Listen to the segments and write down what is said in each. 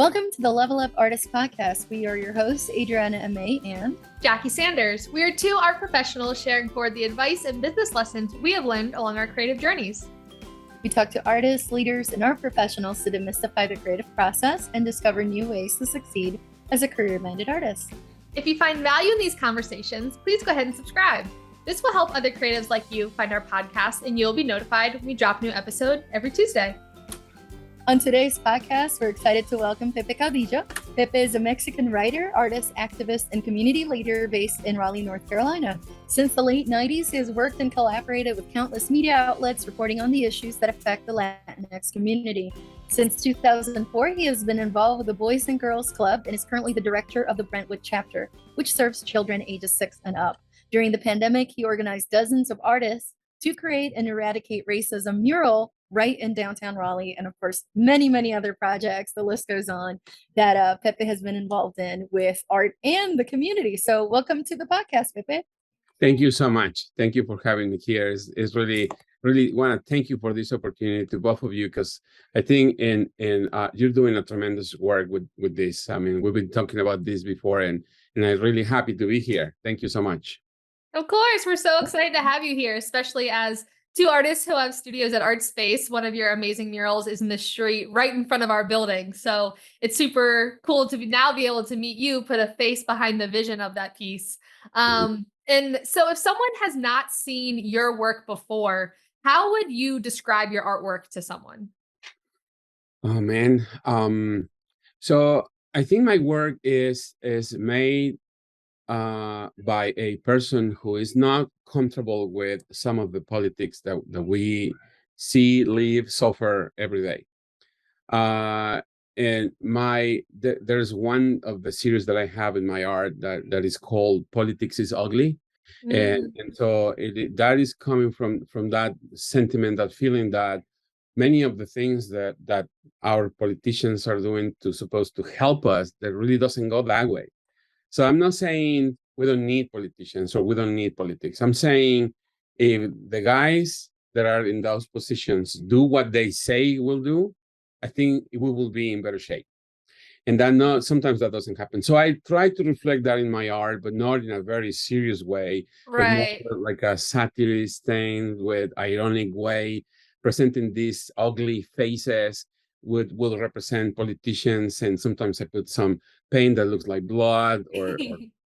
Welcome to the Level Up Artist Podcast. We are your hosts, Adriana M.A. and Jackie Sanders. We are two art professionals sharing forward the advice and business lessons we have learned along our creative journeys. We talk to artists, leaders, and art professionals to demystify the creative process and discover new ways to succeed as a career-minded artist. If you find value in these conversations, please go ahead and subscribe. This will help other creatives like you find our podcast, and you'll be notified when we drop a new episode every Tuesday. On today's podcast, we're excited to welcome Pepe Caudillo. Pepe is a Mexican writer, artist, activist, and community leader based in Raleigh, North Carolina. Since the late 90s, he has worked and collaborated with countless media outlets reporting on the issues that affect the Latinx community. Since 2004, he has been involved with the Boys and Girls Club and is currently the director of the Brentwood chapter, which serves children ages 6 and up. During the pandemic, he organized dozens of artists to create and eradicate racism mural right in downtown Raleigh, and of course, many, many other projects. The list goes on that Pepe has been involved in with art and the community. So welcome to the podcast, Pepe. Thank you so much. Thank you for having me here. It's really want to thank you for this opportunity to both of you, because I think you're doing a tremendous work with this. I mean, we've been talking about this before, and I'm really happy to be here. Thank you so much. Of course, we're so excited to have you here, especially as two artists who have studios at Art Space. One of your amazing murals is in the street right in front of our building. So it's super cool to be able to meet you, put a face behind the vision of that piece. And so if someone has not seen your work before, how would you describe your artwork to someone? Oh, man. So I think my work is made by a person who is not comfortable with some of the politics that we see, live, suffer every day. And there's one of the series that I have in my art that is called Politics is Ugly. And so that is coming from that sentiment, that feeling that many of the things that our politicians are doing supposed to help us, that really doesn't go that way. So I'm not saying we don't need politicians or we don't need politics. I'm saying if the guys that are in those positions do what they say will do, I think we will be in better shape. And sometimes that doesn't happen. So I try to reflect that in my art, but not in a very serious way, right? But more like a satirist thing with ironic way, presenting these ugly faces will represent politicians, and sometimes I put some paint that looks like blood or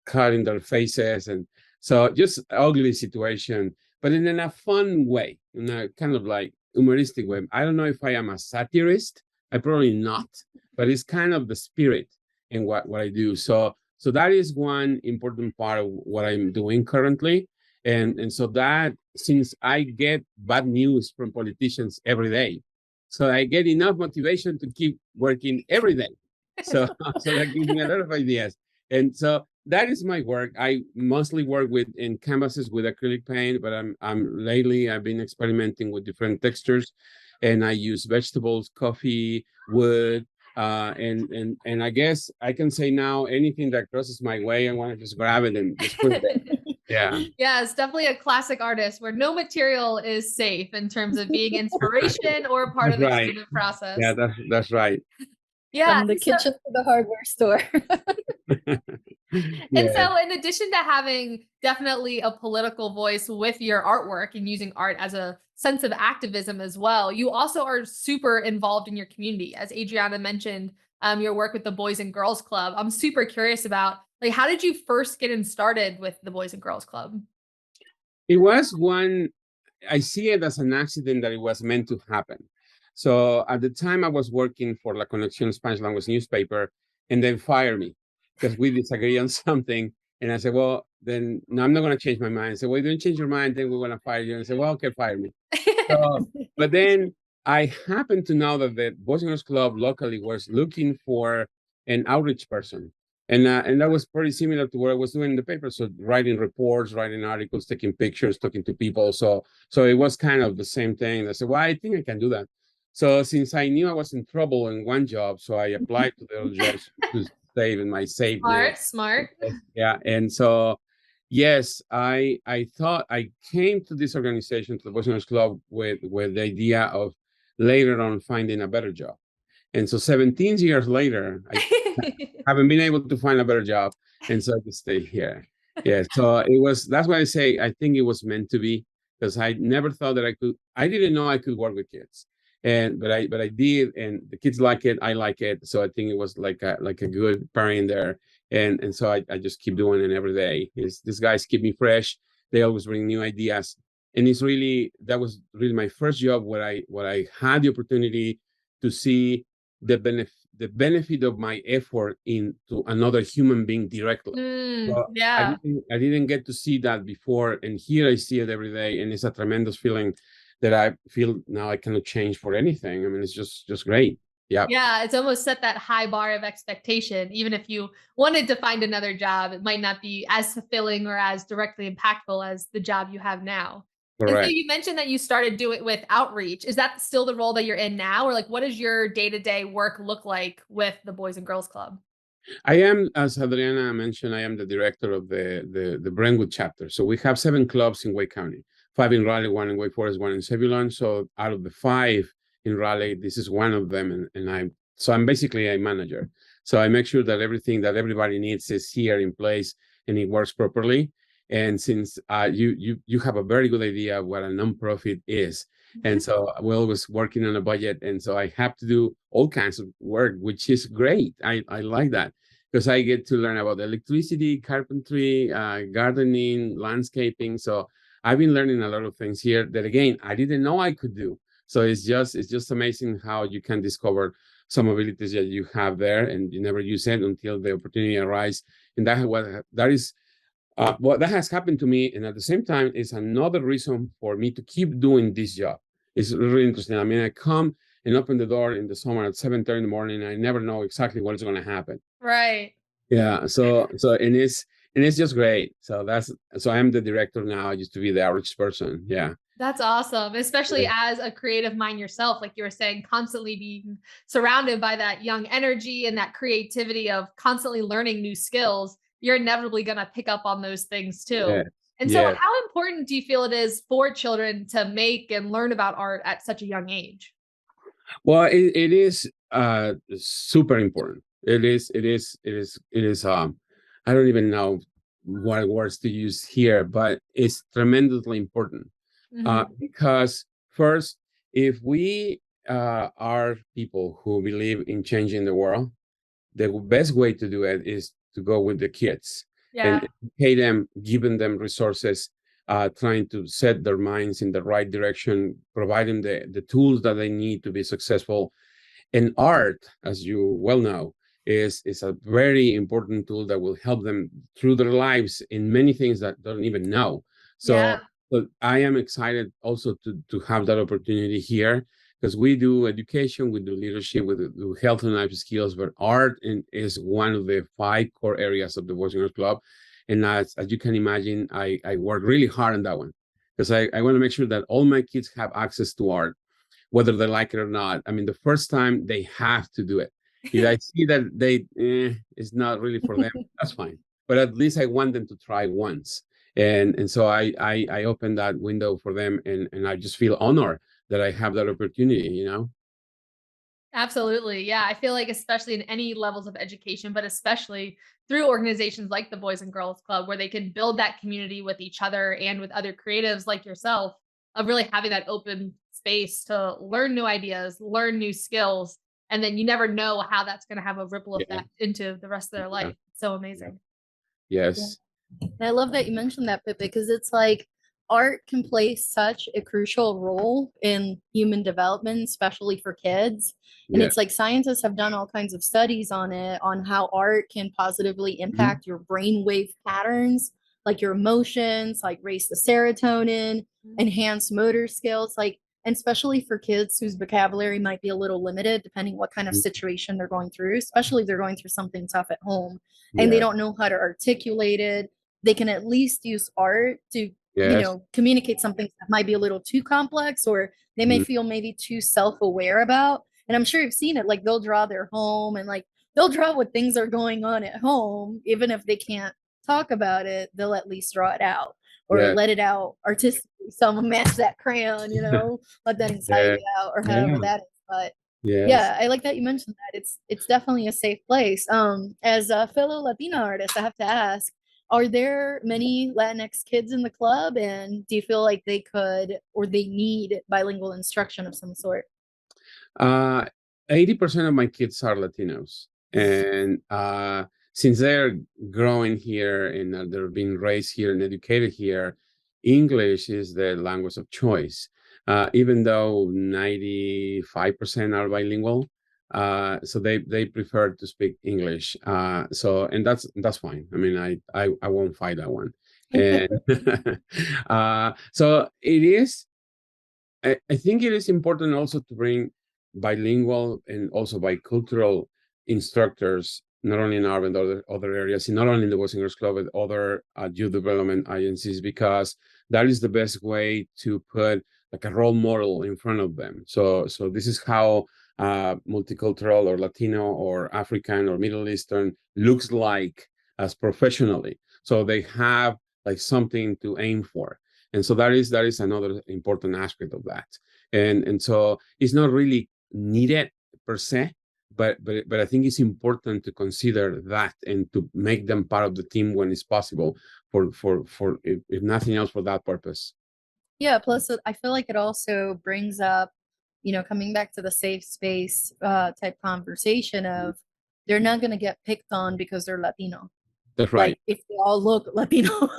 cut in their faces, and so just ugly situation, but in a fun way, in a kind of like humoristic way. I don't know if I am a satirist. I'm probably not, but it's kind of the spirit in what I do. So that is one important part of what I'm doing currently, and so that, since I get bad news from politicians every day, so I get enough motivation to keep working every day. So that gives me a lot of ideas. And so that is my work. I mostly work in canvases with acrylic paint, but lately I've been experimenting with different textures, and I use vegetables, coffee, wood, and I guess I can say now anything that crosses my way, I want to just grab it and just put it there. Yeah. Yeah, it's definitely a classic artist where no material is safe in terms of being inspiration or part of the creative process. Yeah, that's right. Yeah. From the kitchen to the hardware store. And so in addition to having definitely a political voice with your artwork and using art as a sense of activism as well, you also are super involved in your community. As Adriana mentioned, your work with the Boys and Girls Club. I'm super curious about, like, how did you first get started with the Boys and Girls Club? It was I see it as an accident that it was meant to happen. So at the time I was working for La Conexión Spanish language newspaper, and they fired me because we disagree on something. And I said, well, then no, I'm not going to change my mind. I said, well, you don't change your mind, then we're going to fire you. And I said, well, okay, fire me. But then I happened to know that the Boys and Girls Club locally was looking for an outreach person. And that was pretty similar to what I was doing in the paper. So writing reports, writing articles, taking pictures, talking to people. So it was kind of the same thing. I said, well, I think I can do that. So since I knew I was in trouble in one job, so I applied to the other jobs to save in my safe. Smart. Yeah. And so, yes, I thought I came to this organization, to the Boys and Girls Club, with the idea of later on finding a better job. And so 17 years later, I haven't been able to find a better job. And so I just stay here. Yeah. So that's why I say, I think it was meant to be, because I never thought that I didn't know I could work with kids. But I did, and the kids like it, I like it. So I think it was like a good pairing there. And so I just keep doing it every day. These guys keep me fresh. They always bring new ideas. And that was really my first job where I had the opportunity to see the benefit of my effort into another human being directly. So Yeah. I didn't get to see that before, and here I see it every day, and it's a tremendous feeling that I feel now I cannot change for anything. I mean, it's just great. Yeah. Yeah, it's almost set that high bar of expectation. Even if you wanted to find another job, it might not be as fulfilling or as directly impactful as the job you have now. And so Correct. you mentioned that you started doing it with outreach. Is that still the role that you're in now? Or like what does your day-to-day work look like with the Boys and Girls Club? I am, as Adriana mentioned, I am the director of the Brentwood chapter. So we have 7 clubs in Wake County, 5 in Raleigh, 1 in Wake Forest, 1 in Zebulon. So out of the 5 in Raleigh, this is one of them, and I'm basically a manager. So I make sure that everything that everybody needs is here in place and it works properly. And since you have a very good idea of what a nonprofit is, and so we're always working on a budget, and so I have to do all kinds of work, which is great. I like that, because I get to learn about electricity, carpentry, gardening, landscaping. So I've been learning a lot of things here that, again, I didn't know I could do. So it's just amazing how you can discover some abilities that you have there, and you never use it until the opportunity arises. And that is what that has happened to me. And at the same time, is another reason for me to keep doing this job. It's really interesting. I mean, I come and open the door in the summer at 7:30 in the morning. I never know exactly what is going to happen. Right. Yeah. And it's just great. So I am the director now. I used to be the average person. Yeah. That's awesome, especially Yeah. as a creative mind yourself, like you were saying, constantly being surrounded by that young energy and that creativity of constantly learning new skills. You're inevitably going to pick up on those things too. Yeah. And so, Yeah. how important do you feel it is for children to make and learn about art at such a young age? Well, it is super important. It is. I don't even know what words to use here, but it's tremendously important. Mhm. Because first, if we are people who believe in changing the world, the best way to do it is to go with the kids and Yeah. educate them, giving them resources, trying to set their minds in the right direction, providing the tools that they need to be successful. And art, as you well know, is a very important tool that will help them through their lives in many things that they don't even know. Yeah. So I am excited also to have that opportunity here, because we do education, we do leadership, we do health and life skills, but is one of the 5 core areas of the Boys and Girls Club. And as you can imagine, I work really hard on that one, because I want to make sure that all my kids have access to art, whether they like it or not. I mean, the first time they have to do it. If I see that it's not really for them, that's fine. But at least I want them to try once. And so I open that window for them, and I just feel honored that I have that opportunity. Absolutely. Yeah. I feel like, especially in any levels of education, but especially through organizations like the Boys and Girls Club, where they can build that community with each other and with other creatives like yourself, of really having that open space to learn new ideas, learn new skills. And then you never know how that's going to have a ripple Yeah, effect into the rest of their yeah, life. So yeah. amazing. Yeah. Yes. And I love that you mentioned that, Pepe, because it's like art can play such a crucial role in human development, especially for kids. And Yeah. it's like scientists have done all kinds of studies on it, on how art can positively Mhm. impact your brainwave patterns, like your emotions, like raise the serotonin, enhance motor skills, like, and especially for kids whose vocabulary might be a little limited, depending what kind of Mhm. situation they're going through, especially if they're going through something tough at home and they Yeah. don't know how to articulate it. They can at least use art to, Yes. communicate something that might be a little too complex or they may Mhm. feel maybe too self-aware about. And I'm sure you've seen it, like they'll draw their home and like they'll draw what things are going on at home, even if they can't talk about it, they'll at least draw it out or Yeah. let it out artistically. Someone match that crayon, let that Yeah. anxiety out or however Yeah. that is. But Yes. Yeah, I like that you mentioned that. It's definitely a safe place. As a fellow Latina artist, I have to ask, are there many Latinx kids in the club, and do you feel like they could or they need bilingual instruction of some sort? Uh, 80% of my kids are Latinos. And since they're growing here and they're being raised here and educated here, English is the language of choice. Even though 95% are bilingual, so they prefer to speak English. And that's fine. I mean, I won't fight that one. And so it is. I think it is important also to bring bilingual and also bicultural instructors, not only in urban, but other areas, and not only in the Boys and Girls Club, but other youth development agencies, because that is the best way to put like a role model in front of them. So this is how multicultural or Latino or African or Middle Eastern looks like as professionally. So they have like something to aim for. And so that is another important aspect of that. And so it's not really needed per se, but I think it's important to consider that and to make them part of the team when it's possible for if nothing else for that purpose. Yeah, plus I feel like it also brings up, coming back to the safe space type conversation of they're not going to get picked on because they're Latino. That's right. Like if they all look Latino,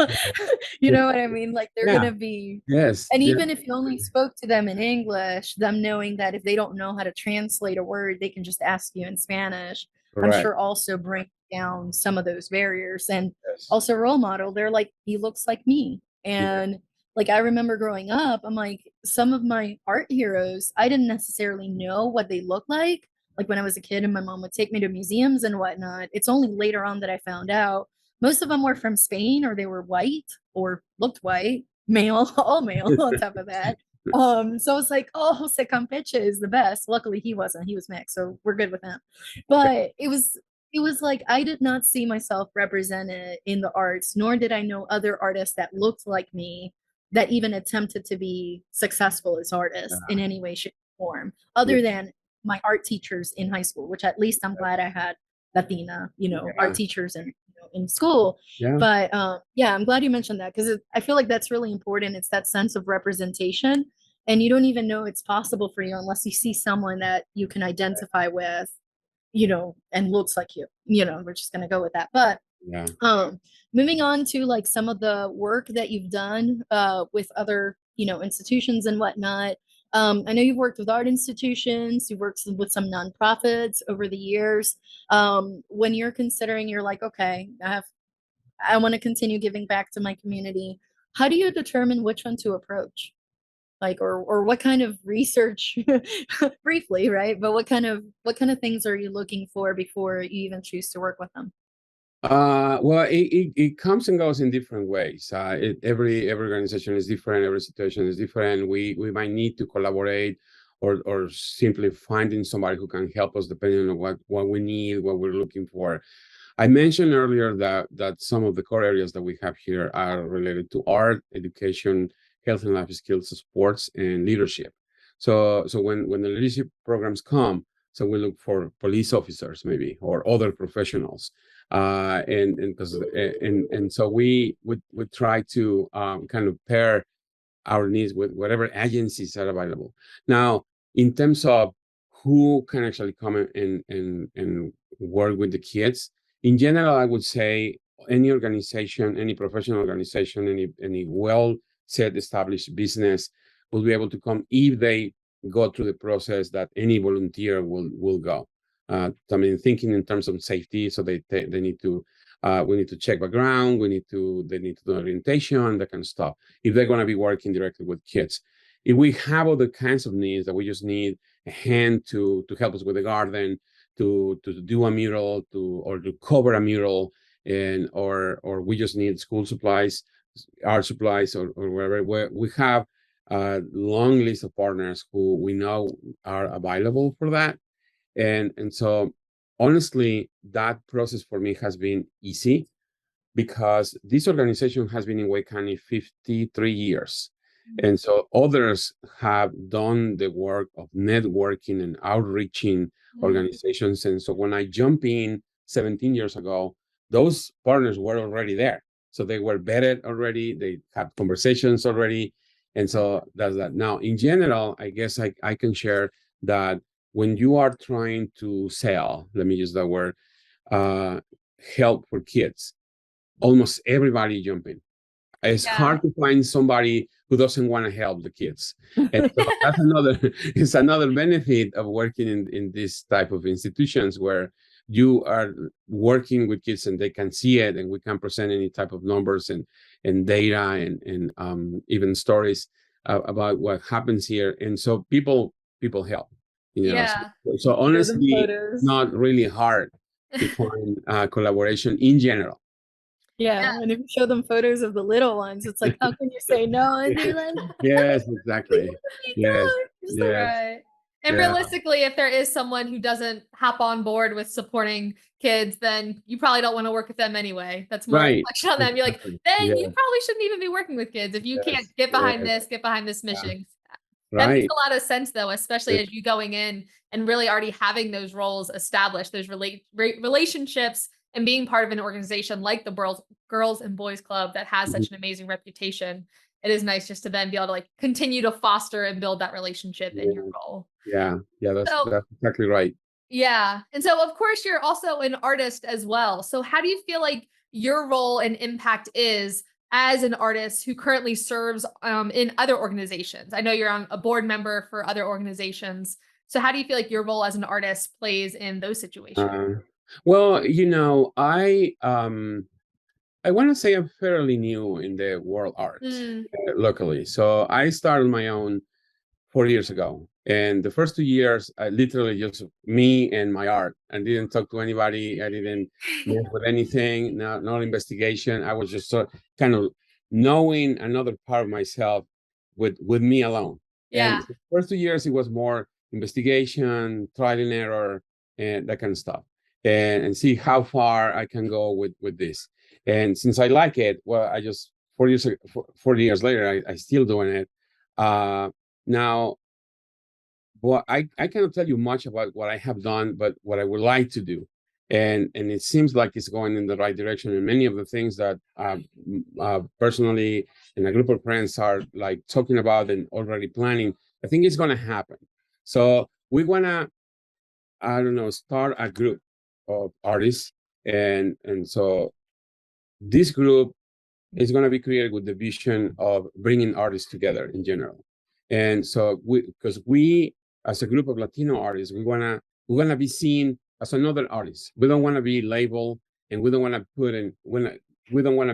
you know what I mean? Like they're Yeah. gonna be, Yes. and Yeah. even if you only spoke to them in English, them knowing that if they don't know how to translate a word, they can just ask you in Spanish. I'm Correct. sure also bring down some of those barriers. And Yes. also role model, they're like, he looks like me. Yeah. And like I remember growing up, I'm like, some of my art heroes, I didn't necessarily know what they look like when I was a kid and my mom would take me to museums and whatnot. It's only later on that I found out most of them were from Spain or they were white or looked white, male, all male on top of that. So it's like, oh, Jose Campeche is the best. Luckily he wasn't, he was mixed, so we're good with him. But it was like I did not see myself represented in the arts, nor did I know other artists that looked like me that even attempted to be successful as artists in any way, shape, or form, Yeah. other than my art teachers in high school, which at least I'm glad I had Latina, art teachers in school. Yeah. But yeah, I'm glad you mentioned that because I feel like that's really important. It's that sense of representation, and you don't even know it's possible for you unless you see someone that you can identify with, and looks like you. We're just gonna go with that. But Yeah. moving on to like some of the work that you've done with other, institutions and whatnot. I know you've worked with art institutions, you've worked with some nonprofits over the years. When you're considering, you're like, okay, I want to continue giving back to my community. How do you determine which one to approach? Like, or what kind of research, briefly, right? But what kind of things are you looking for before you even choose to work with them? Well, it comes and goes in different ways. Every organization is different. Every situation is different. We might need to collaborate, or simply finding somebody who can help us depending on what we need, what we're looking for. I mentioned earlier that some of the core areas that we have here are related to art, education, health and life skills, sports, and leadership. So when the leadership programs come, so we look for police officers maybe or other professionals, and so we would try to kind of pair our needs with whatever agencies are available. Now, in terms of who can actually come and work with the kids, in general, I would say any organization, any professional organization, any well set established business will be able to come if they go through the process that any volunteer will go. I mean, thinking in terms of safety, so they need to we need to check background, they need to do orientation, that kind of stuff if they're going to be working directly with kids. If we have other kinds of needs that we just need a hand to help us with the garden, to do a mural, or to cover a mural, or we just need school supplies, art supplies, or whatever. We have a long list of partners who we know are available for that, and so honestly, that process for me has been easy because this organization has been in Wake County 53 years. And so others have done the work of networking and outreaching organizations. And so when I jump in 17 years ago, those partners were already there. So they were vetted already, they had conversations already. And so that's that. Now, in general, I guess I can share that when you are trying to sell, let me use that word, uh, help for kids, almost everybody jump in. It's hard to find somebody who doesn't want to help the kids. And so that's it's another benefit of working in this type of institutions where you are working with kids and they can see it, and we can present any type of numbers and data and even stories about what happens here. And so people help, you know. So honestly, not really hard to find collaboration in general. Yeah, and if you show them photos of the little ones, it's like, how can you say no? And they're like, yes, exactly. Yes, yes. Right. And realistically, if there is someone who doesn't hop on board with supporting kids, then you probably don't want to work with them anyway. That's more reflection on them. You're like, then you probably shouldn't even be working with kids if you can't get behind this mission. That makes a lot of sense, though, especially as you going in and really already having those roles established, those relationships, and being part of an organization like the Girls and Boys Club that has such an amazing reputation. It is nice just to then be able to like continue to foster and build that relationship in your role. Yeah, that's exactly right. Yeah. And so of course you're also an artist as well. So how do you feel like your role and impact is as an artist who currently serves in other organizations? I know you're on a board member for other organizations. So how do you feel like your role as an artist plays in those situations? Well, you know, I want to say I'm fairly new in the world art locally. So I started my own 4 years ago. And the first 2 years, I literally just me and my art. I didn't talk to anybody. I didn't mess with anything, no investigation. I was just kind of knowing another part of myself with me alone. And the first 2 years, it was more investigation, trial and error, and that kind of stuff. And see how far I can go with this. And since I like it, well, I just 40 years later, I still doing it. Now, well, I cannot tell you much about what I have done, but what I would like to do. And it seems like it's going in the right direction. And many of the things that personally and a group of friends are like talking about and already planning, I think it's going to happen. So we want to, I don't know, start a group of artists. And so this group is going to be created with the vision of bringing artists together in general. And so because we, as a group of Latino artists, we're gonna be seen as another artist. We don't want to be labeled, and we don't want to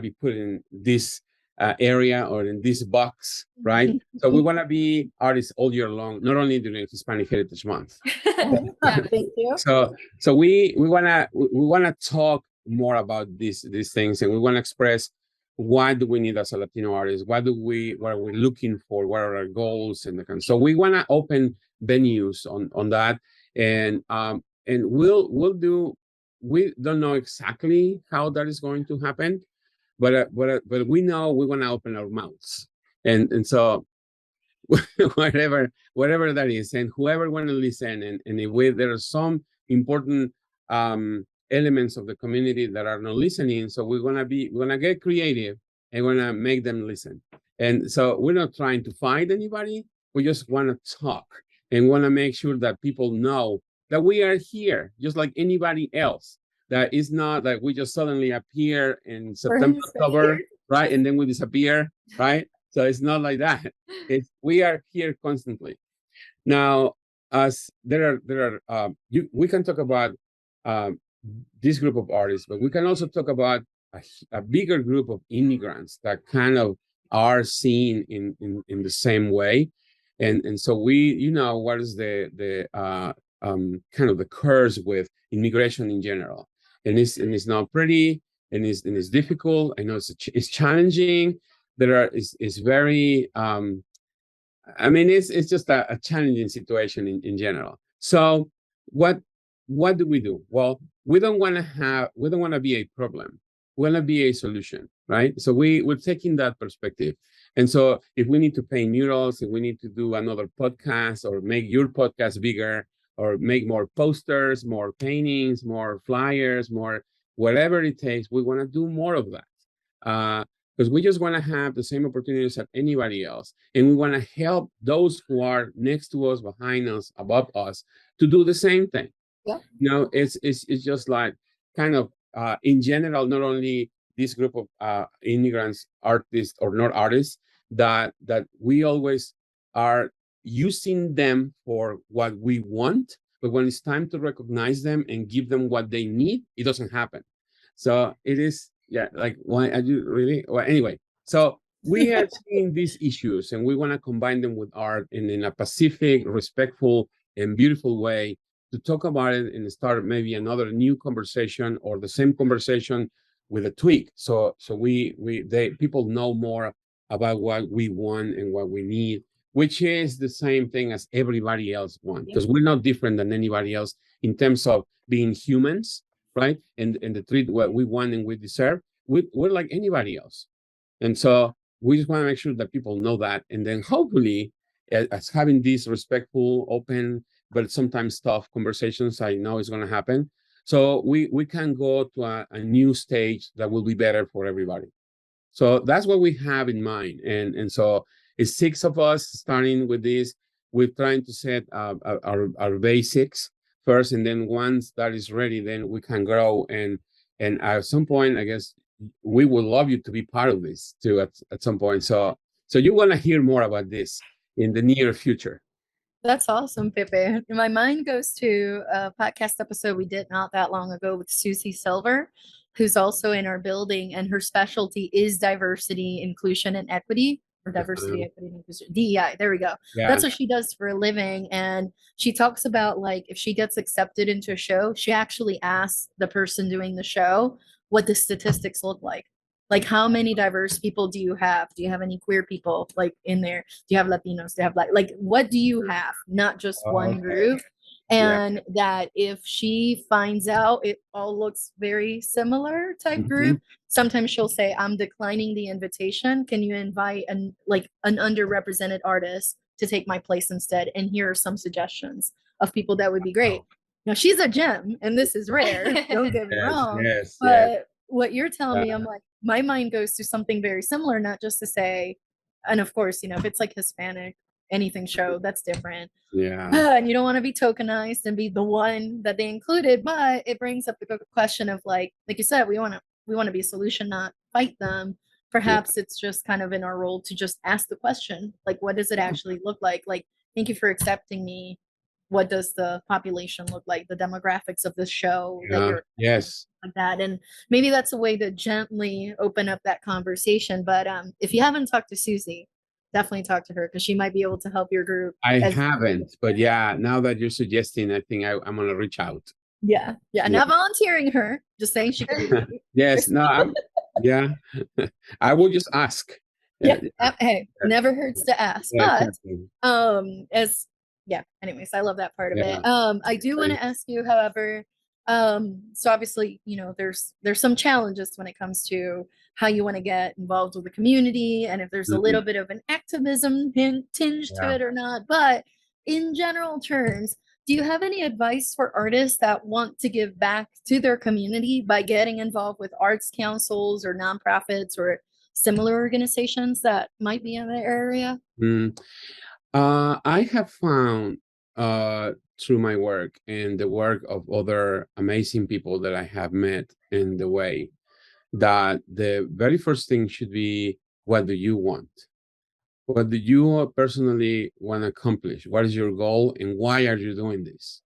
be put in this area or in this box, right? So we want to be artists all year long, not only during Hispanic Heritage Month. Thank you. So we wanna talk more about these things, and we want to express why do we need as a Latino artist? What are we looking for? What are our goals? So we want to open venues on that, and we'll do. We don't know exactly how that is going to happen, but we know we want to open our mouths, and so whatever that is, and whoever want to listen, and if there are some important elements of the community that are not listening, so we're gonna get creative and we're gonna make them listen. And so we're not trying to find anybody, we just want to talk and want to make sure that people know that we are here just like anybody else, that it's not like we just suddenly appear in September, October, right, and then we disappear, right? So it's not like that. We are here constantly. Now, as we can talk about this group of artists, but we can also talk about a bigger group of immigrants that kind of are seen in the same way. And so we, what is the kind of the curse with immigration in general. And it's not pretty, and it's difficult. I know it's challenging. It's very, it's just a challenging situation in general. So what do we do? Well, we don't want to be a problem. We want to be a solution. right? So we're taking that perspective. And so if we need to paint murals, if we need to do another podcast or make your podcast bigger or make more posters, more paintings, more flyers, more whatever it takes, we want to do more of that. Because we just want to have the same opportunities as anybody else. And we want to help those who are next to us, behind us, above us to do the same thing. Yeah. It's just like kind of in general, not only this group of immigrants, artists or not artists, that we always are using them for what we want, but when it's time to recognize them and give them what they need, it doesn't happen. So it is, yeah, like, why are you really? Well, anyway, so we have seen these issues and we want to combine them with art in a pacific, respectful, and beautiful way to talk about it and start maybe another new conversation or the same conversation with a tweak. So people know more about what we want and what we need, which is the same thing as everybody else wants, because we're not different than anybody else in terms of being humans, right? And the treat what we want and we deserve. We're like anybody else. And so we just want to make sure that people know that. And then hopefully, as having these respectful, open, but sometimes tough conversations, I know it's going to happen. So we can go to a new stage that will be better for everybody. So that's what we have in mind. And so it's 6 of us starting with this. We're trying to set our basics first, and then once that is ready, then we can grow. And at some point, I guess we would love you to be part of this too at some point. So you want to hear more about this in the near future. That's awesome, Pepe. My mind goes to a podcast episode we did not that long ago with Susi Silver, who's also in our building, and her specialty is diversity, inclusion, and equity, or diversity, equity, and inclusion, DEI. There we go. Yeah. That's what she does for a living. And she talks about, like, if she gets accepted into a show, she actually asks the person doing the show what the statistics look like. Like, how many diverse people do you have? Do you have any queer people like in there? Do you have Latinos? Do you have like what do you have? Not just one group. And that if she finds out it all looks very similar type group, sometimes she'll say, I'm declining the invitation. Can you invite an underrepresented artist to take my place instead? And here are some suggestions of people that would be great. Now, she's a gem, and this is rare. Don't get me wrong. But what you're telling me, I'm like, my mind goes to something very similar, not just to say, and of course, if it's like Hispanic, anything show, that's different. Yeah. And you don't want to be tokenized and be the one that they included, but it brings up the question of like you said, we want to be a solution, not fight them. Perhaps it's just kind of in our role to just ask the question, like, what does it actually look like? Like, thank you for accepting me. What does the population look like? The demographics of this show that you're like that. And maybe that's a way to gently open up that conversation. But if you haven't talked to Susi, definitely talk to her, because she might be able to help your group. I haven't, but yeah, now that you're suggesting, I think I'm going to reach out. Yeah. Not volunteering her, just saying she could. Yes. No, I will just ask. Hey, never hurts to ask. But anyways, I love that part of it. I do want to ask you, however, so obviously, there's some challenges when it comes to how you want to get involved with the community, and if there's a little bit of an activism tinge to it or not. But in general terms, do you have any advice for artists that want to give back to their community by getting involved with arts councils or nonprofits or similar organizations that might be in the area? I have found through my work and the work of other amazing people that I have met in the way, that the very first thing should be, what do you want? What do you personally want to accomplish? What is your goal and why are you doing this?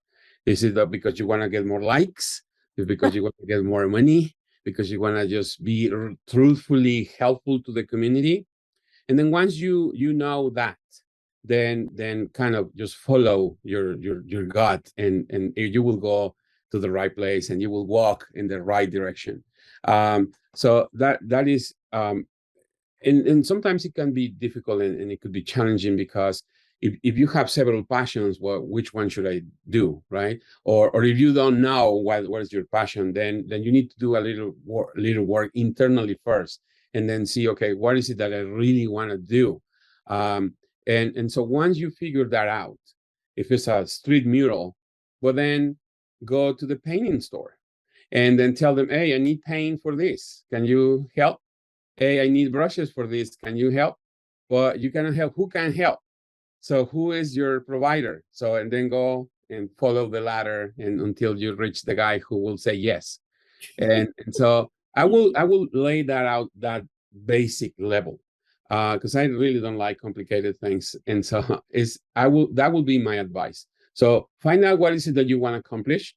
Is it that because you want to get more likes? Is it because you want to get more money? Because you want to just be truthfully helpful to the community? And then once you know that, then kind of just follow your gut, and you will go to the right place and you will walk in the right direction. So that is and sometimes it can be difficult and it could be challenging, because if you have several passions, well, which one should I do, right? Or if you don't know what is your passion, then you need to do a little work internally first, and then see, okay, what is it that I really want to do? And so once you figure that out, if it's a street mural, well, then go to the painting store and then tell them, hey, I need paint for this. Can you help? Hey, I need brushes for this. Can you help? Well, you cannot help. Who can help? So who is your provider? So, and then go and follow the ladder and until you reach the guy who will say yes. And so I will lay that out, that basic level, because I really don't like complicated things. And so that will be my advice. So find out what is it that you want to accomplish,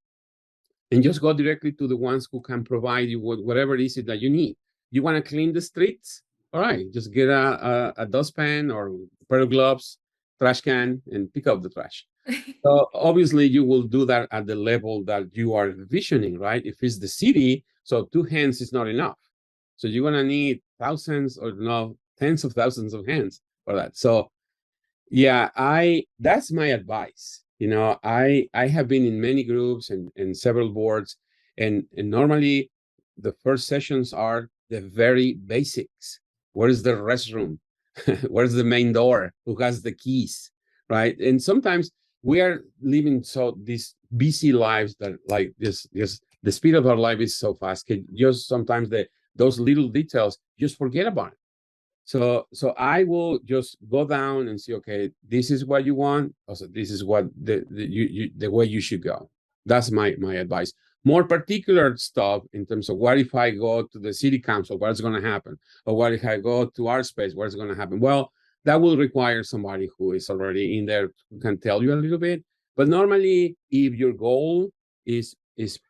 and just go directly to the ones who can provide you with whatever it is that you need. You want to clean the streets? All right, just get a dustpan or a pair of gloves, trash can, and pick up the trash. So obviously you will do that at the level that you are visioning, right? If it's the city, so 2 hands is not enough. So you're gonna need thousands or no, tens of thousands of hands for that. So yeah, that's my advice. I have been in many groups and several boards, and normally the first sessions are the very basics. Where is the restroom? Where's the main door? Who has the keys? Right? And sometimes we are living so these busy lives that like this the speed of our life is so fast. Just sometimes those little details, just forget about it. So I will just go down and see, okay, this is what you want. Also, this is what the way you should go. That's my advice. More particular stuff in terms of what if I go to the city council, what's going to happen? Or what if I go to our space, what's going to happen? Well, that will require somebody who is already in there who can tell you a little bit. But normally, if your goal is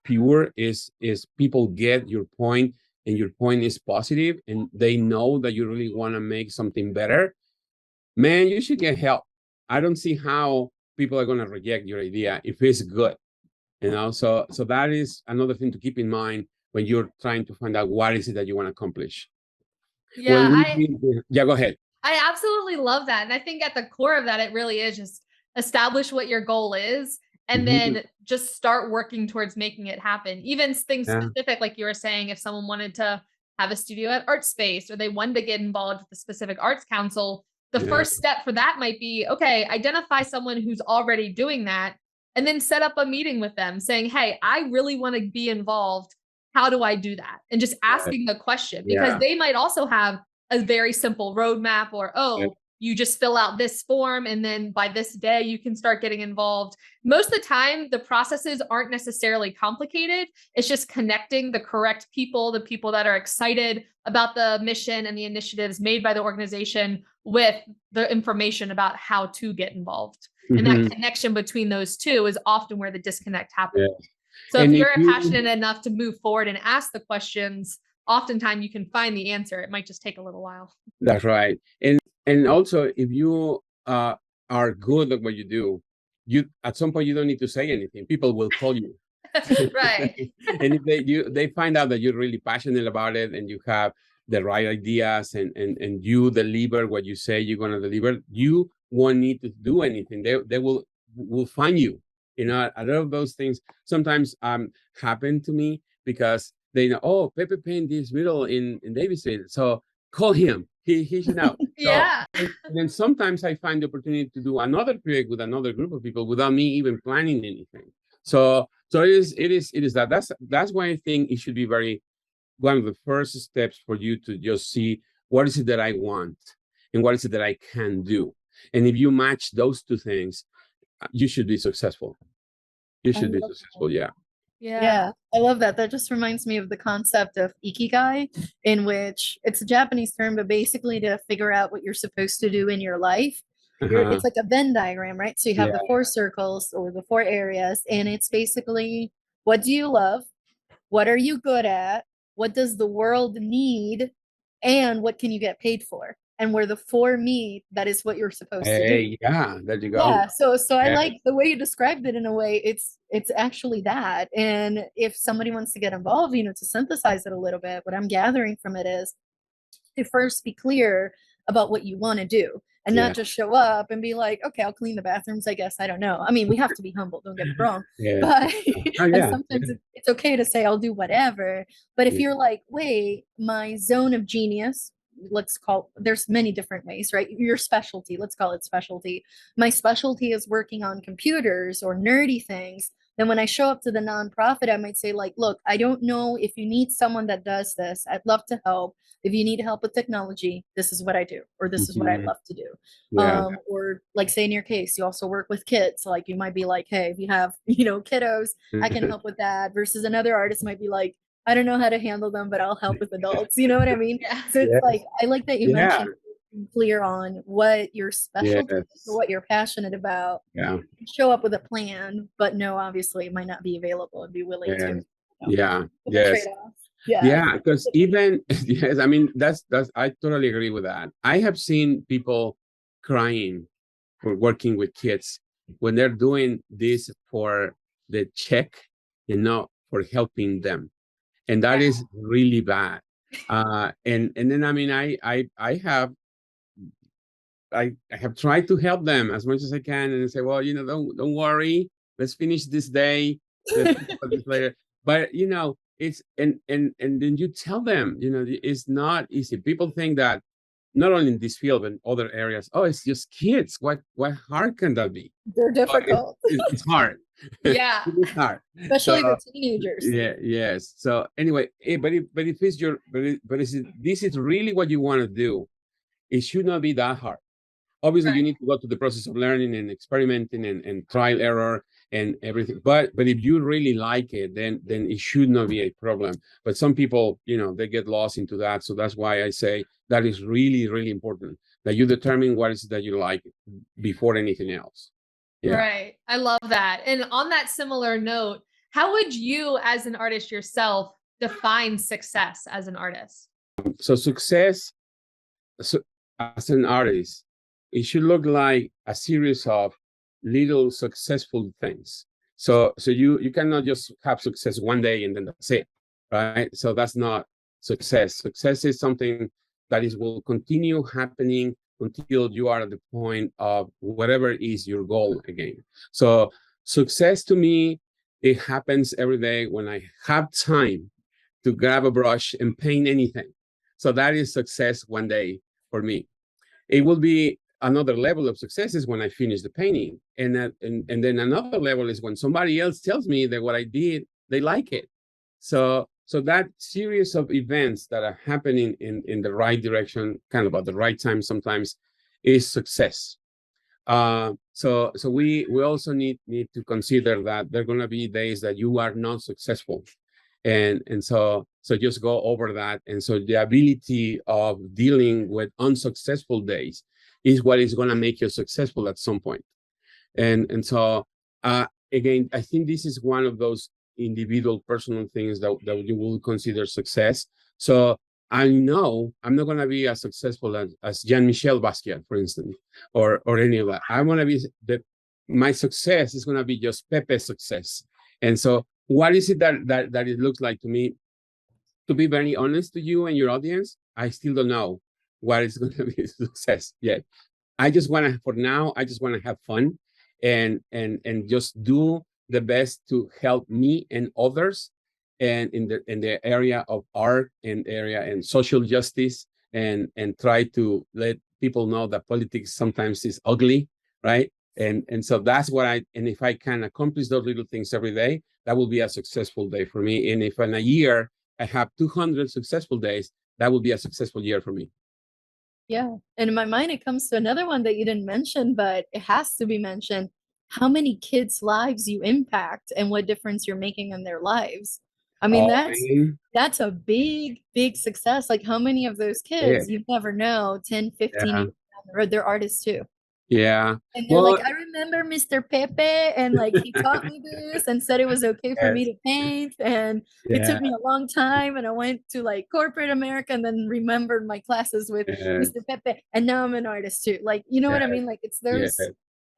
pure, is people get your point, and your point is positive, and they know that you really want to make something better, man, you should get help. I don't see how people are going to reject your idea if it's good. So that is another thing to keep in mind when you're trying to find out what is it that you want to accomplish. Yeah, Yeah, go ahead. I absolutely love that. And I think at the core of that, it really is just establish what your goal is and then just start working towards making it happen. Even things specific, like you were saying, if someone wanted to have a studio at Art Space or they wanted to get involved with the specific arts council, the first step for that might be, okay, identify someone who's already doing that and then set up a meeting with them saying, hey, I really want to be involved. How do I do that? And just asking the question, because they might also have a very simple roadmap or, you just fill out this form and then by this day you can start getting involved. Most of the time, the processes aren't necessarily complicated. It's just connecting the correct people, the people that are excited about the mission and the initiatives made by the organization with the information about how to get involved. And that connection between those two is often where the disconnect happens. So if you're passionate enough to move forward and ask the questions, oftentimes you can find the answer. It might just take a little while. That's right. And also, if you are good at what you do, you at some point you don't need to say anything. People will call you. Right. And if they find out that you're really passionate about it and you have the right ideas and you deliver what you say you're going to deliver, you won't need to do anything. They will find you. A lot of those things sometimes happen to me because they know, oh, Pepe painted this mural in Davis Street, so call him. He should know. Yeah. So, and then sometimes I find the opportunity to do another project with another group of people without me even planning anything. So it is that. That's why I think it should be one of the first steps for you to just see what is it that I want and what is it that I can do. And if you match those two things, you should be successful. You should be successful. Yeah, I love that. That just reminds me of the concept of ikigai, in which it's a Japanese term, but basically to figure out what you're supposed to do in your life. It's like a Venn diagram, right? So you have the 4 circles or the 4 areas, and it's basically, what do you love? What are you good at? What does the world need? And what can you get paid for? And where the 4 meet, that is what you're supposed to do. Yeah, there you go. Yeah, so I like the way you described it. In a way, it's actually that. And if somebody wants to get involved, to synthesize it a little bit, what I'm gathering from it is to first be clear about what you want to do. and Yeah. not just show up and be like, okay, I'll clean the bathrooms, I guess. I don't know. I mean, we have to be humble, don't get me wrong. Yeah. But Oh, and yeah. sometimes it's okay to say I'll do whatever. But if Yeah. you're like, wait, my zone of genius, let's call, there's many different ways, right? Your specialty, let's call it specialty. My specialty is working on computers or nerdy things. Then when I show up to the nonprofit, I might say like, look, I don't know if you need someone that does this. I'd love to help. If you need help with technology, this is what I do, or this is what I Mhm. love to do. Yeah. Or like say in your case, you also work with kids. Like you might be like, hey, if you have, kiddos, I can help with that. Versus another artist might be like, I don't know how to handle them, but I'll help with adults. You know what I mean? Yeah. So it's Yeah. like, I like that you Yeah. mentioned being clear on what your specialty is Yes. or what you're passionate about. Yeah. Show up with a plan, but no, obviously it might not be available and be willing to, Yeah. Yeah. with a Yes. trade-off. Yeah. Yeah, because even yes, I mean that's I totally agree with that. I have seen people crying for working with kids when they're doing this for the check and not for helping them, and that Yeah. is really bad. And then I mean I have tried to help them as much as I can, and I say, well, don't worry, let's finish this day, let's talk about this later. But it's and then you tell them, it's not easy. People think that not only in this field but in other areas, oh, it's just kids. What hard can that be? They're difficult, It's hard. Yeah. It is hard. especially So the teenagers. yeah, yes. So anyway, but if it's your but this is really what you want to do, it should not be that hard. Obviously, you Right. need to go through the process of learning and experimenting and trial error and everything. But if you really like it, then it should not be a problem. But some people, they get lost into that. So that's why I say that is really, really important that you determine what is that you like before anything else. Yeah. Right. I love that. And on that similar note, how would you, as an artist yourself, define success as an artist? So success, so as an artist, it should look like a series of little successful things. So you cannot just have success one day and then that's it, right? So that's not success. Success is something that will continue happening until you are at the point of whatever is your goal again. So success to me, it happens every day when I have time to grab a brush and paint anything. So that is success one day for me. It will be another level of success is when I finish the painting. And then another level is when somebody else tells me that what I did, they like it. So that series of events that are happening in the right direction, kind of at the right time sometimes, is success. So we also need to consider that there are going to be days that you are not successful, and so just go over that. And so the ability of dealing with unsuccessful days is what is going to make you successful at some point. And so again, I think this is one of those individual personal things that you will consider success. So I know I'm not going to be as successful as Jean-Michel Basquiat, for instance, or any of that. I want to be my success is going to be just Pepe's success. And so what is it that it looks like to me? To be very honest to you and your audience, I still don't know what is going to be success yet. I just want to, for now, I just want to have fun and just do the best to help me and others, and in the area of art and area and social justice, and try to let people know that politics sometimes is ugly, right? And so that's what and if I can accomplish those little things every day, that will be a successful day for me. And if in a year I have 200 successful days, that will be a successful year for me. Yeah. And in my mind, it comes to another one that you didn't mention, but it has to be mentioned. How many kids' lives you impact and what difference you're making in their lives. I mean, Oh, that's a big, big success. Like how many of those yeah, kids, you never know, 10, 15 yeah, years down the road, they're artists too. yeah. And they're Well, like, I remember Mr. Pepe, and like he taught me this and said it was okay for me yes, to paint. And it yeah, took me a long time. And I went to like corporate America and then remembered my classes with yes, Mr. Pepe. And now I'm an artist too. Like, you know what I yes, mean? Like yes.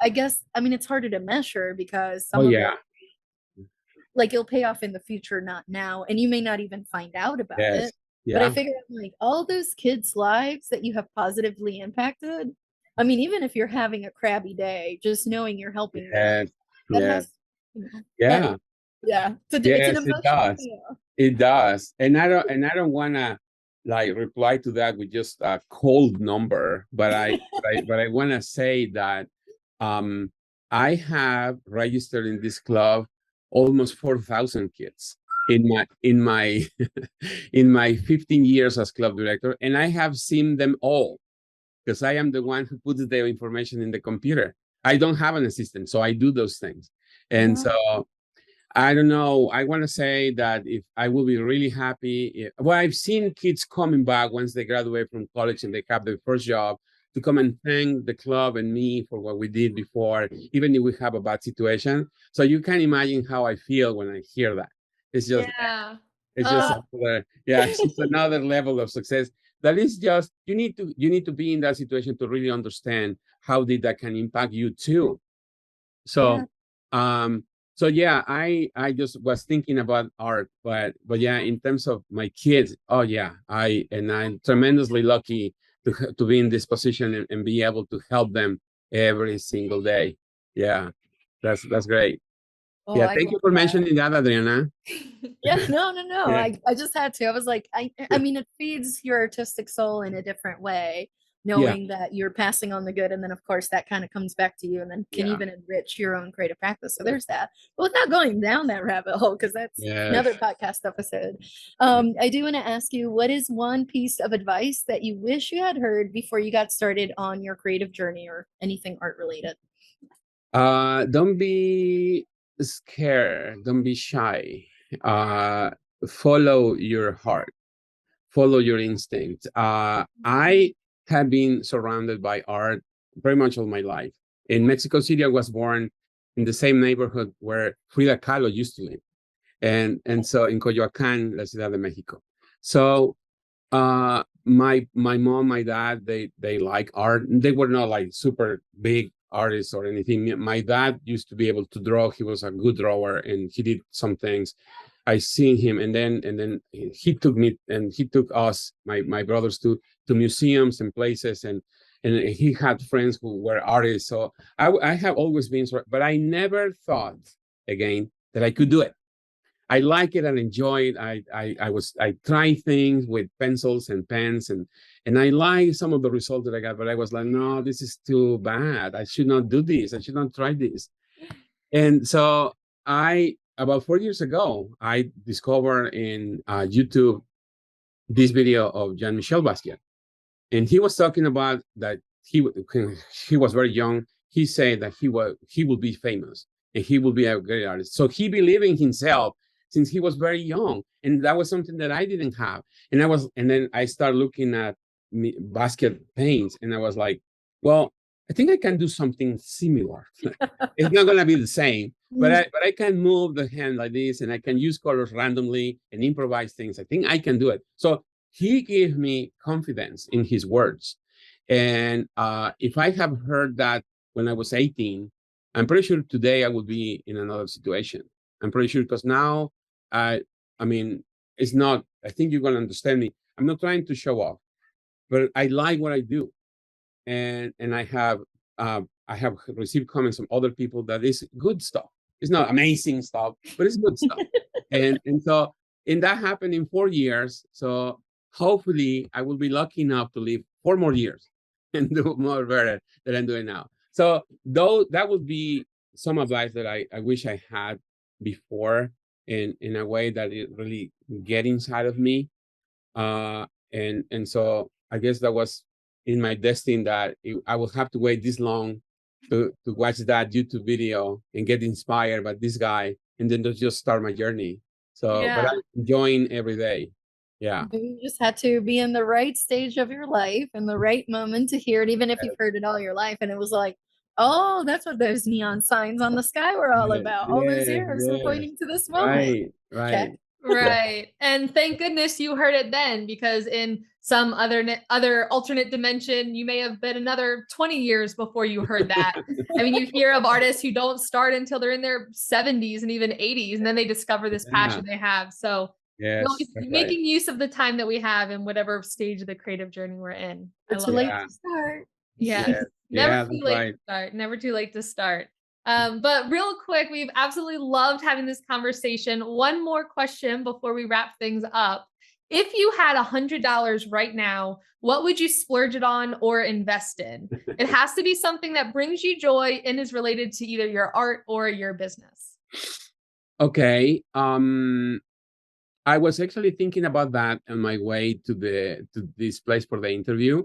I guess, I mean, it's harder to measure because Oh, some of it, yeah, like it'll pay off in the future, not now. And you may not even find out about yes, it. But I yeah, figure like all those kids' lives that you have positively impacted, I mean, even if you're having a crabby day, just knowing you're helping them, Yes, that yes, has, you know, that, yeah, yeah, it's an yes, it emotional does. feel. It does. And I don't wanna like reply to that with just a cold number, but I wanna say that um I have registered in this club almost 4,000 kids in my in my 15 years as club director, and I have seen them all because I am the one who puts the information in the computer. I don't have an assistant, so I do those things. And Wow. so I don't know. I want to say that if I will be really happy. Well, I've seen kids coming back once they graduate from college and they have their first job to come and thank the club and me for what we did before, even if we have a bad situation. So you can imagine how I feel when I hear that. It's just Yeah. it's just Uh, another, yeah, it's just another level of success. That is just you need to be in that situation to really understand how did that can impact you too. Yeah. So um so yeah, I just was thinking about art, but yeah, in terms of my kids, oh yeah, I'm tremendously lucky to be in this position and be able to help them every single day. Yeah, that's great. Oh, Yeah, I thank you love for that. mentioning that, Adriana. Yeah, no, no, no. Yeah. I just had to. I was like, I mean, it feeds your artistic soul in a different way, Yeah, knowing that you're passing on the good, and then of course that kind of comes back to you, and then can yeah, even enrich your own creative practice. So there's that. But without going down that rabbit hole, because that's another yes. podcast episode. I do want to ask you, what is one piece of advice that you wish you had heard before you got started on your creative journey or anything art related? Don't be scared. Don't be shy. Uh, Follow your heart. Follow your instinct. I have been surrounded by art very much all my life. In Mexico City, I was born in the same neighborhood where Frida Kahlo used to live, and so in Coyoacán, La Ciudad de Mexico. So my mom, my dad, they like art. They were not like super big artists or anything. My dad used to be able to draw. He was a good drawer and he did some things. I seen him, and then he took me and he took us, my brothers, to museums and places, and he had friends who were artists. So I have always been, but I never thought again that I could do it. I like it and enjoy it. I try things with pencils and pens, and I like some of the results that I got, but I was like, no, this is too bad. I should not do this. I should not try this. And so I about 4 years ago, I discovered in YouTube this video of Jean-Michel Basquiat, and he was talking about that he was very young. He said that he will be famous and he will be a great artist. So he believed in himself since he was very young, and that was something that I didn't have. And then I started looking at basket paints, and I was like, well, I think I can do something similar. It's not gonna be the same, but I can move the hand like this, and I can use colors randomly and improvise things. I think I can do it. So he gave me confidence in his words. And if I have heard that when I was 18, I'm pretty sure today I would be in another situation. I'm pretty sure because now, I mean, it's not, I think you're going to understand me. I'm not trying to show off, but I like what I do. And I have received comments from other people that is good stuff. It's not amazing stuff, but it's good stuff. And that happened in 4 years. So hopefully I will be lucky enough to live 4 more years and do more better than I'm doing now. So though that would be some advice that I wish I had before in a way that it really get inside of me. And so I guess that was in my destiny that I will have to wait this long to watch that YouTube video and get inspired by this guy, and then to just start my journey. So, but yeah. I'm enjoying every day. Yeah. You just had to be in the right stage of your life and the right moment to hear it, even if you've heard it all your life. And it was like, oh, that's what those neon signs on the sky were all Yeah, about. All those yes, arrows were yes. pointing to this moment. Right, Check. right. Yeah. Right. And thank goodness you heard it then, because in some other alternate dimension, you may have been another 20 years before you heard that. I mean, you hear of artists who don't start until they're in their 70s and even 80s, and then they discover this Yeah. passion they have. So we're Yes, always that's right. making use of the time that we have in whatever stage of the creative journey we're in. I It's too love it. late Yeah. to start. Yeah. Yes, Never Yeah, too that's late right. to start. Never too late to start. But real quick, we've absolutely loved having this conversation. One more question before we wrap things up. If you had $100 right now, what would you splurge it on or invest in? It has to be something that brings you joy and is related to either your art or your business. Okay. I was actually thinking about that on my way to this place for the interview.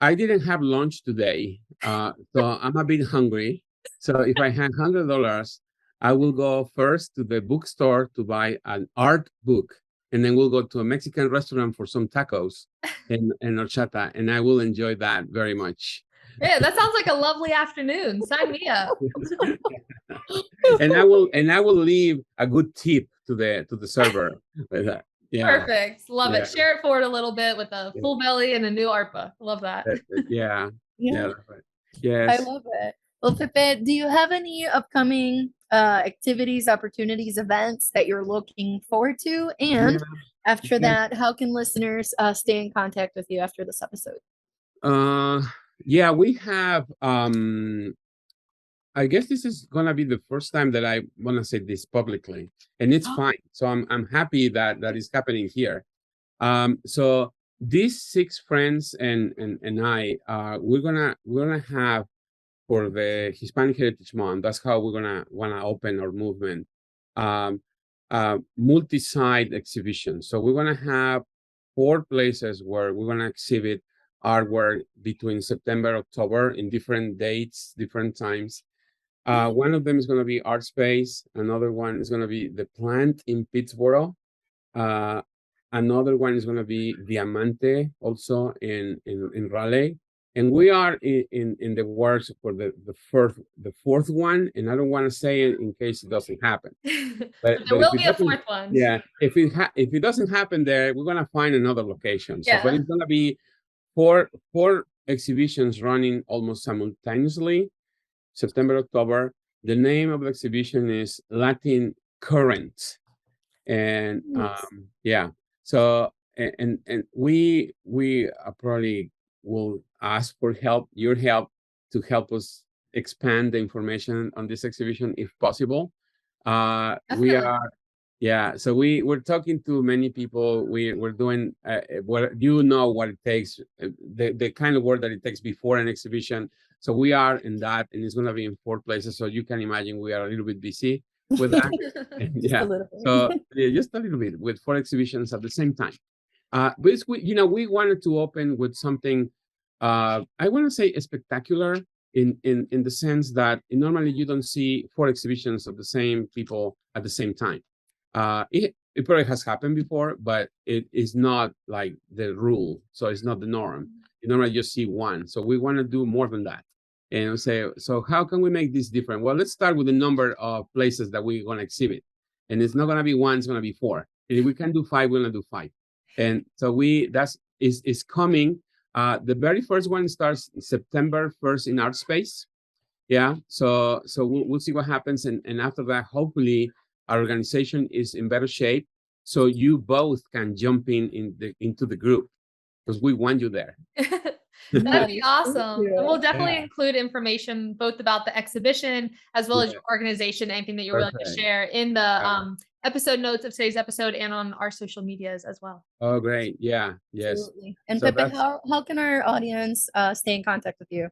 I didn't have lunch today, so I'm a bit hungry. So if I had $100, I will go first to the bookstore to buy an art book, and then we'll go to a Mexican restaurant for some tacos and horchata, and I will enjoy that very much. Yeah, that sounds like a lovely afternoon. Sign me up. And I will leave a good tip to the server with that. Yeah, Perfect. Love yeah, it. Share it forward a little bit with a yeah, full belly and a new ARPA. Love that. yeah, yeah. Yeah, That's right. I Yes. love it. Well, Pepe, do you have any upcoming activities, opportunities, events that you're looking forward to? Yeah. And after Yeah. that, how can listeners stay in contact with you after this episode? Uh, yeah, we have I guess this is gonna be the first time that I wanna say this publicly, and it's fine. So I'm happy that that is happening here. So these six friends and I, we're gonna have for the Hispanic Heritage Month. That's how we're gonna wanna open our movement. Um, multi-site exhibition. So we're gonna have four places where we're gonna exhibit artwork between September, October in different dates, different times. One of them is going to be Art Space. Another one is going to be The Plant in Pittsburgh. Uh, Another one is going to be Diamante, also in Raleigh. And we are in the works for the fourth one, and I don't want to say it in case it doesn't happen. But there But if will it be a doesn't, fourth one. yeah, if it doesn't happen there, we're gonna find another location. So, but Yeah. it's gonna be four exhibitions running almost simultaneously. September, October. The name of the exhibition is Latin Current, and Nice. yeah. So and we probably will ask for help, your help, to help us expand the information on this exhibition if possible. We Definitely. are yeah, so we're talking to many people. We're doing what you know what it takes, the kind of work that it takes before an exhibition. So we are in that, and it's going to be in four places. So you can imagine we are a little bit busy with that. And Just a yeah, little so bit. yeah, just a little bit with four exhibitions at the same time. But we wanted to open with something. I want to say spectacular in the sense that normally you don't see four exhibitions of the same people at the same time. It probably has happened before, but it is not like the rule. So it's not the norm. You normally just see one. So we want to do more than that. And say, so how can we make this different? Well, let's start with the number of places that we're going to exhibit. And it's not going to be one, it's going to be four. And if we can do five, we're going to do five. And so that's is coming. The very first one starts September 1st in Art Space. Yeah. So we'll see what happens. And after that, hopefully our organization is in better shape. So you both can jump into the group because we want you there. That'd be Nice. Thank awesome. And we'll you. definitely Yeah. include information both about the exhibition as well as Yeah. your organization, anything that you're willing to Perfect. share in the episode notes of today's episode and on our social medias as well. Oh, great. Yeah. Yes. Absolutely. And So Pepe, that's how can our audience stay in contact with you?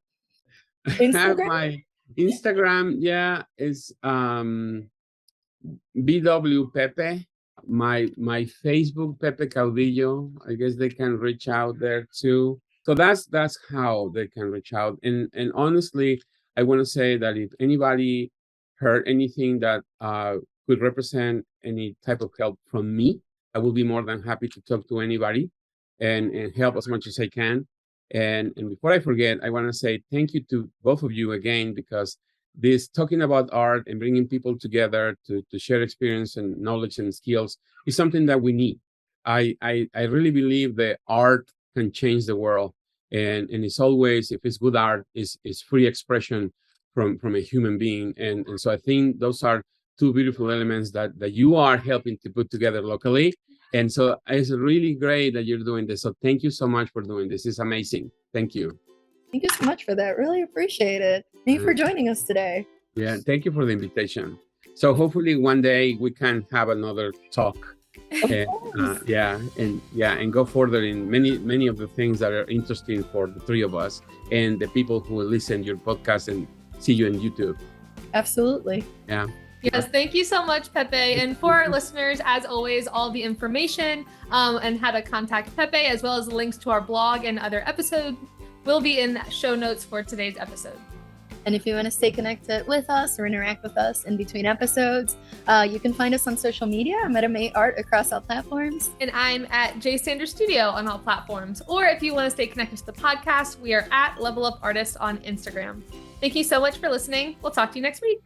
I have Instagram? my Instagram. Yeah, is BW Pepe. My Facebook Pepe Caudillo. I guess they can reach out there too. So that's how they can reach out. And honestly, I want to say that if anybody heard anything that could represent any type of help from me, I will be more than happy to talk to anybody and help as much as I can. And before I forget, I want to say thank you to both of you again, because this talking about art and bringing people together to share experience and knowledge and skills is something that we need. I really believe that art can change the world, and it's always, if it's good art, is free expression from a human being, and so I think those are two beautiful elements that you are helping to put together locally. And so it's really great that you're doing this. So thank you so much for doing this. It's amazing. Thank you. Thank you so much for that. Really appreciate it. Thank you for joining us today. Yeah, thank you for the invitation. So hopefully one day we can have another talk. And go further in many of the things that are interesting for the three of us and the people who will listen to your podcast and see you on YouTube. Absolutely. Yeah. Yes, thank you so much, Pepe. And for our listeners, as always, all the information and how to contact Pepe, as well as links to our blog and other episodes, will be in the show notes for today's episode. And if you want to stay connected with us or interact with us in between episodes, you can find us on social media. I'm at May Art across all platforms. And I'm at J Sanders Studio on all platforms. Or if you want to stay connected to the podcast, we are at Level Up Artists on Instagram. Thank you so much for listening. We'll talk to you next week.